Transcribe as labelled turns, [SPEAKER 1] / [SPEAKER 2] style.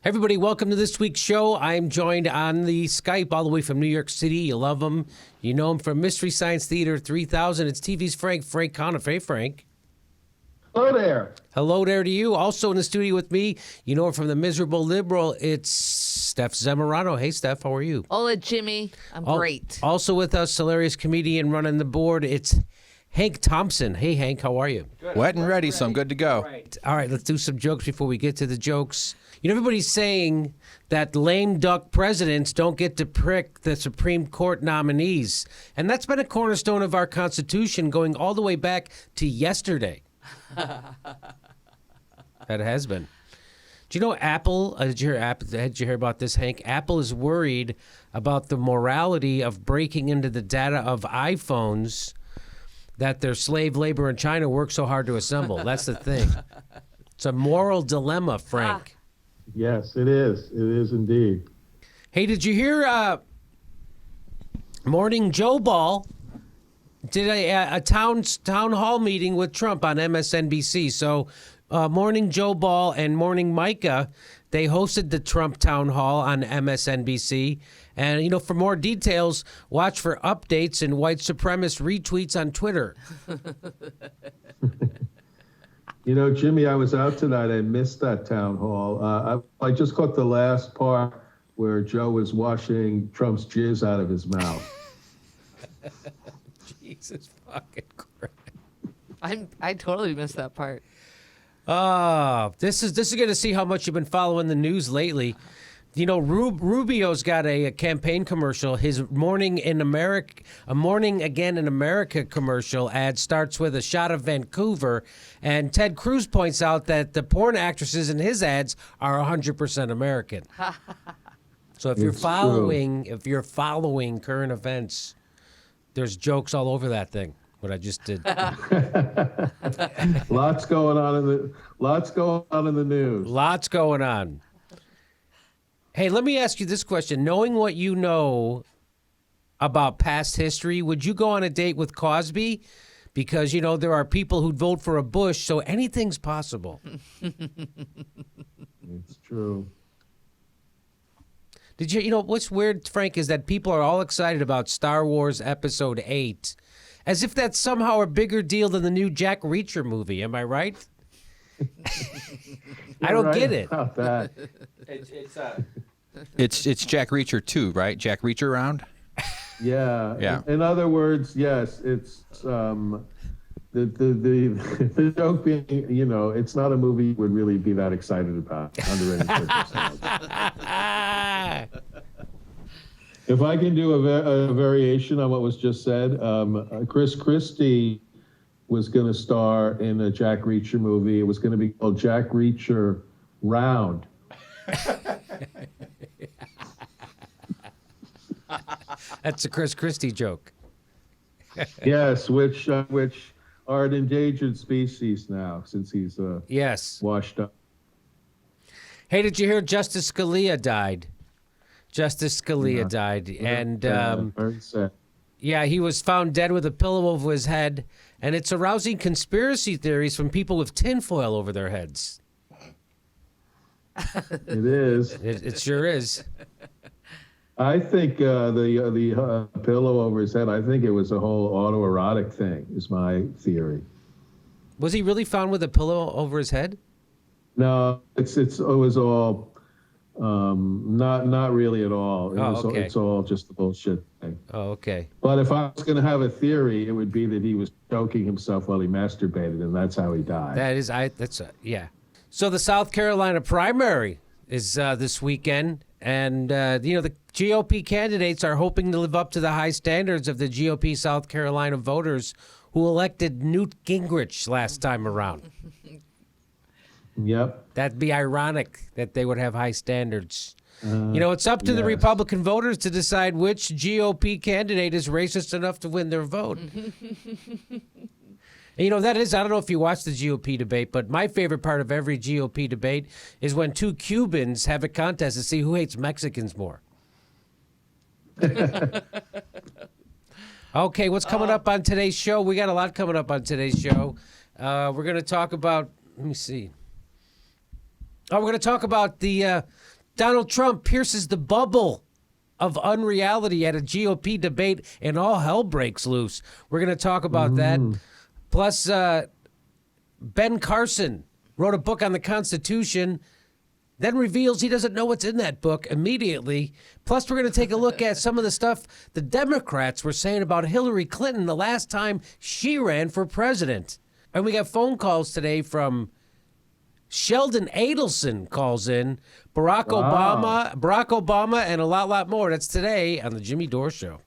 [SPEAKER 1] Everybody, welcome to this week's show. I'm joined on the Skype all the way from New York City. You love him. You know him from Mystery Science Theater 3000. It's TV's Frank Conniff. Hey, Frank.
[SPEAKER 2] Hello there.
[SPEAKER 1] Hello there to you. Also in the studio with me, you know him from The Miserable Liberal. It's Steph Zamorano. Hey, Steph, how are you?
[SPEAKER 3] Hola, Jimmy. I'm great.
[SPEAKER 1] Also with us, hilarious comedian running the board. It's Hank Thompson. Hey, Hank, how are you?
[SPEAKER 4] Good. Wet and ready, so I'm good to go.
[SPEAKER 1] All right, let's do some jokes before we get to the jokes. You know, everybody's saying that lame duck presidents don't get to pick the Supreme Court nominees. And that's been a cornerstone of our Constitution going all the way back to yesterday. That has been. Do you know Apple, did you hear about this, Hank? Apple is worried about the morality of breaking into the data of iPhones that their slave labor in China worked so hard to assemble. That's the thing. It's a moral dilemma, Frank.
[SPEAKER 2] Yes, it is. It is indeed.
[SPEAKER 1] Hey, did you hear Morning Joe Ball did a town hall meeting with Trump on MSNBC? So Morning Joe Ball and Morning Micah, they hosted the Trump town hall on MSNBC. And, you know, for more details, watch for updates and white supremacist retweets on Twitter.
[SPEAKER 2] You know, Jimmy, I was out tonight. I missed that town hall. I just caught the last part where Joe was washing Trump's jizz out of his mouth.
[SPEAKER 1] Jesus fucking Christ.
[SPEAKER 3] I totally missed that part.
[SPEAKER 1] This is going to see how much you've been following the news lately. You know, Rubio's got a campaign commercial. His Morning Again in America commercial ad starts with a shot of Vancouver, and Ted Cruz points out that the porn actresses in his ads are 100% American. So if you're following current events, there's jokes all over that thing. What I just did.
[SPEAKER 2] Lots going on in the news.
[SPEAKER 1] Lots going on. Hey, let me ask you this question. Knowing what you know about past history, would you go on a date with Cosby? Because, you know, there are people who'd vote for a Bush, so anything's possible.
[SPEAKER 2] It's true.
[SPEAKER 1] You know, what's weird, Frank, is that people are all excited about Star Wars Episode 8, as if that's somehow a bigger deal than the new Jack Reacher movie. Am I right? I don't get it.
[SPEAKER 2] About that.
[SPEAKER 4] It's Jack Reacher 2, right? Jack Reacher round?
[SPEAKER 2] Yeah. In other words, yes, it's the joke being, you know, it's not a movie you would really be that excited about under any circumstance. If I can do a variation on what was just said, Chris Christie was going to star in a Jack Reacher movie. It was going to be called Jack Reacher Round.
[SPEAKER 1] That's a Chris Christie joke.
[SPEAKER 2] Yes, which are an endangered species now since he's washed up.
[SPEAKER 1] Hey, did you hear Justice Scalia died? Justice Scalia died, and
[SPEAKER 2] very sad.
[SPEAKER 1] Yeah, he was found dead with a pillow over his head, and it's arousing conspiracy theories from people with tinfoil over their heads.
[SPEAKER 2] It is.
[SPEAKER 1] It sure is.
[SPEAKER 2] I think the pillow over his head, I think it was a whole autoerotic thing, is my theory.
[SPEAKER 1] Was he really found with a pillow over his head?
[SPEAKER 2] No, it was all not really at all. It's all just a bullshit thing.
[SPEAKER 1] Oh, okay.
[SPEAKER 2] But if I was going to have a theory, it would be that he was choking himself while he masturbated, and that's how he died.
[SPEAKER 1] Yeah. So the South Carolina primary is this weekend, and the GOP candidates are hoping to live up to the high standards of the GOP South Carolina voters who elected Newt Gingrich last time around.
[SPEAKER 2] Yep.
[SPEAKER 1] That'd be ironic that they would have high standards. It's up to the Republican voters to decide which GOP candidate is racist enough to win their vote. I don't know if you watch the GOP debate, but my favorite part of every GOP debate is when two Cubans have a contest to see who hates Mexicans more. Okay, what's coming up on today's show? We got a lot coming up on today's show. We're going to talk about, let me see. We're going to talk about the Donald Trump pierces the bubble of unreality at a GOP debate, and all hell breaks loose. We're going to talk about that. Plus, Ben Carson wrote a book on the Constitution, then reveals he doesn't know what's in that book immediately. Plus, we're going to take a look at some of the stuff the Democrats were saying about Hillary Clinton the last time she ran for president. And we got phone calls today from Sheldon Adelson calls in, Barack Obama, and a lot more. That's today on the Jimmy Dore Show.